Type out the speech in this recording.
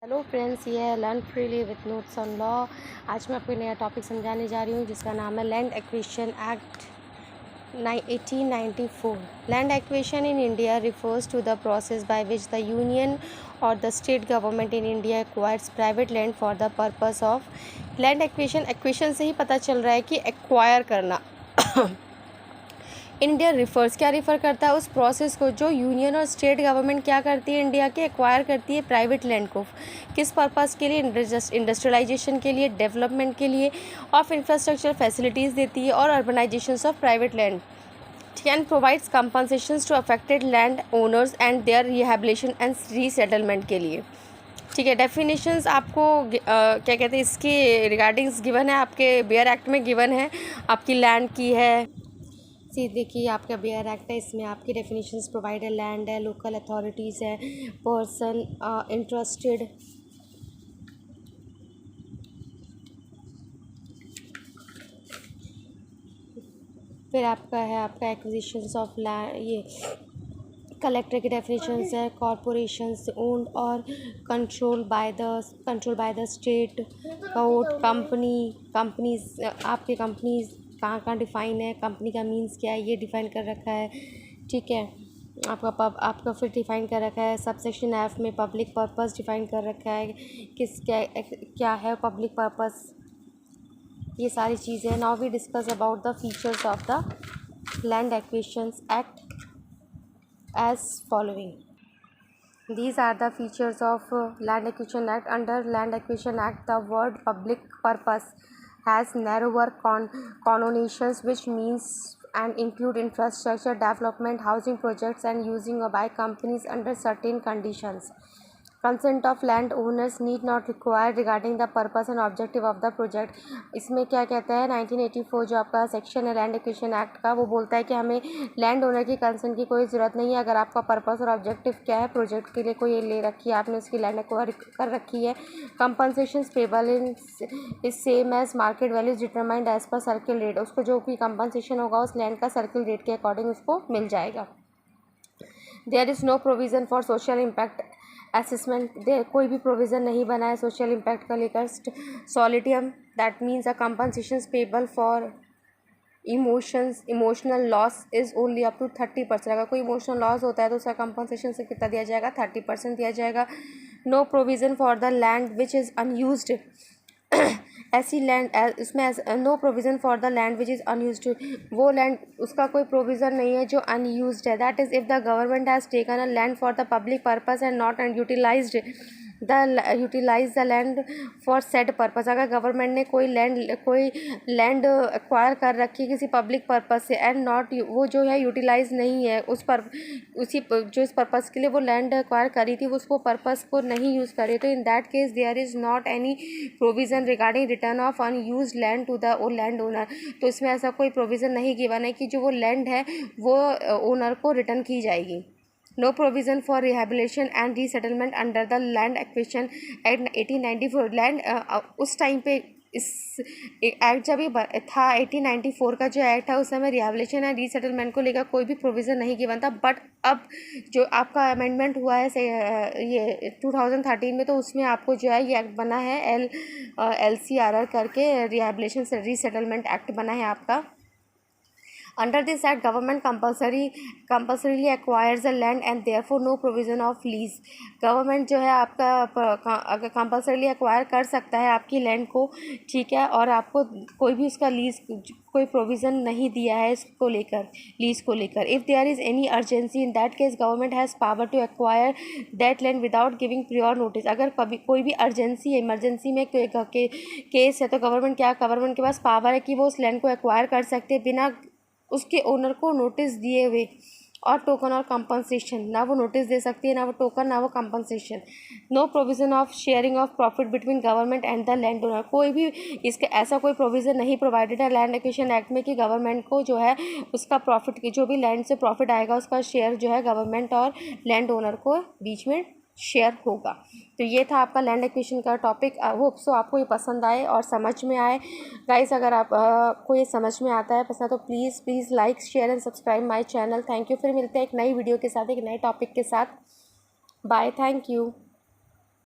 Hello friends, ये है learn freely with notes on law. आज मैं आपको नया टॉपिक समझाने जा रही हूँ जिसका नाम है land acquisition act 1894। Land acquisition in India refers to the process by which the union और the state government in India acquires private land for the purpose of land acquisition. Acquisition से ही पता चल रहा है कि एक्वायर करना। India refers क्या रिफ़र करता है उस प्रोसेस को जो यूनियन और स्टेट गवर्नमेंट क्या करती है, इंडिया के एक्वायर करती है प्राइवेट लैंड को। किस पर्पस के लिए? इंडस्ट्रियलाइजेशन के लिए, डेवलपमेंट के लिए, ऑफ इंफ्रास्ट्रक्चर फैसिलिटीज़ देती है और urbanisation of private land. Can provides compensations to affected land owners and their rehabilitation and resettlement के लिए। ठीक है, डेफिनेशंस आपको क्या कहते हैं इसके रिगार्डिंग्स गिवन है, आपके बेयर एक्ट में गिवन है, आपकी लैंड की है। देखिए आपका बेयर एक्ट है, इसमें आपकी डेफिनेशंस प्रोवाइड है। लैंड है, लोकल अथॉरिटीज़ है, पर्सन इंटरेस्टेड, फिर आपका एक्विजिशंस ऑफ लैंड, ये कलेक्टर की डेफिनेशंस है। कॉरपोरेशंस ओन्ड और control by the state. Court, companies आपके कंपनीज कहाँ डिफ़ाइन है, कंपनी का मीन्स क्या है ये डिफ़ाइन कर रखा है। ठीक है, आपका फिर डिफ़ाइन कर रखा है सब सेक्शन एफ में पब्लिक पर्पस डिफ़ाइन कर रखा है, क्या है पब्लिक पर्पस, ये सारी चीज़ें। Now we discuss about the features of the land acquisitions act as following. These are the features of Land Acquisition Act. Under Land Acquisition Act, the word public purpose has narrower connotations, which means and include infrastructure development, housing projects, and using by companies under certain conditions. Consent of land owners need not require regarding the purpose and objective of the project. इसमें क्या कहता है 1984 जो आपका section है land acquisition act का, वो बोलता है कि हमें लैंड ओनर की कंसेंट की कोई ज़रूरत नहीं है अगर आपका पर्पस और ऑब्जेक्टिव क्या है, प्रोजेक्ट के लिए कोई ले रखी है, आपने उसकी लैंड एक्वायर कर रखी है। Compensation payable is same as market values determined as per circle rate. उसको जो भी कंपनसेशन होगा उस लैंड का सर्किल रेट के अकॉर्डिंग उसको मिल जाएगा। There is no provision for social impact assessment, कोई भी प्रोविज़न नहीं बना है सोशल इम्पैक्ट का लेकर। Solatium that means a compensation payable for emotional loss is only up to 30%। अगर कोई इमोशनल लॉस होता है तो उसका कंपनसेशन से कितना दिया जाएगा? 30% दिया जाएगा। No provision for the land which is unused, ऐसी लैंड इसमें no provision for the land which is unused, वो लैंड उसका कोई प्रोविज़न नहीं है जो अनयूज्ड है। That is if the government has taken a land for the public purpose and not utilise the land for said purpose. अगर government ने कोई लैंड एक्वायर कर रखी है किसी पब्लिक पर्पस से एंड नॉट वो जो है यूटिलाइज नहीं है जो इस पर्पस के लिए वो लैंड एक्वायर करी थी उसको पर्पस को नहीं यूज़ करे, तो in that case there is not any provision regarding return of unused land to the land owner. तो इसमें ऐसा कोई प्रोविज़न नहीं गिवन है कि जो वो लैंड है वो ओनर को रिटर्न की जाएगी। No provision for rehabilitation and resettlement under the land acquisition act 1894। Land उस टाइम पे इस एक्ट जब ये था 1894 का जो एक्ट है उस समय रिहेबिलिटेशन एंड रीसेटलमेंट को लेकर कोई भी प्रोविज़न नहीं गिवन था। बट अब जो आपका अमेंडमेंट हुआ है ये 2013 में, तो उसमें आपको जो है ये एक्ट बना है LCRR करके, रिहेबिलिटेशन से रीसेटलमेंट एक्ट बना है आपका। Under this act, government compulsorily acquires the land and therefore no provision of lease. Government जो है आपका अगर कंपल्सरीली एक्वायर कर सकता है आपकी लैंड को, ठीक है, और आपको कोई भी उसका लीज कोई प्रोविज़न नहीं दिया है इसको लेकर, लीज को लेकर। If there is any urgency in that case government has power to acquire that land without giving prior notice. अगर कभी कोई भी इमरजेंसी में केस है तो गवर्नमेंट के पास पावर है कि वो उस लैंड को एक्वायर कर सकते हैं बिना उसके ओनर को नोटिस दिए हुए, और टोकन और कंपनसेशन, ना वो नोटिस दे सकती है, ना वो टोकन, ना वो compensation. No provision of sharing of profit between government and the land owner, कोई भी इसके ऐसा कोई प्रोविज़न नहीं प्रोवाइडेड है लैंड एक्विजिशन एक्ट में कि गवर्नमेंट को जो है उसका प्रॉफिट की जो भी लैंड से प्रॉफिट आएगा उसका शेयर जो है गवर्नमेंट और लैंड ओनर को बीच में शेयर होगा। तो ये था आपका लैंड एक्विजिशन का टॉपिक। होप सो आपको ये पसंद आए और समझ में आए। गाइस, अगर आपको ये समझ में आता है पसंद तो please like share and subscribe my channel. Thank you. फिर मिलते हैं एक नई वीडियो के साथ, एक नए टॉपिक के साथ। Bye, thank you.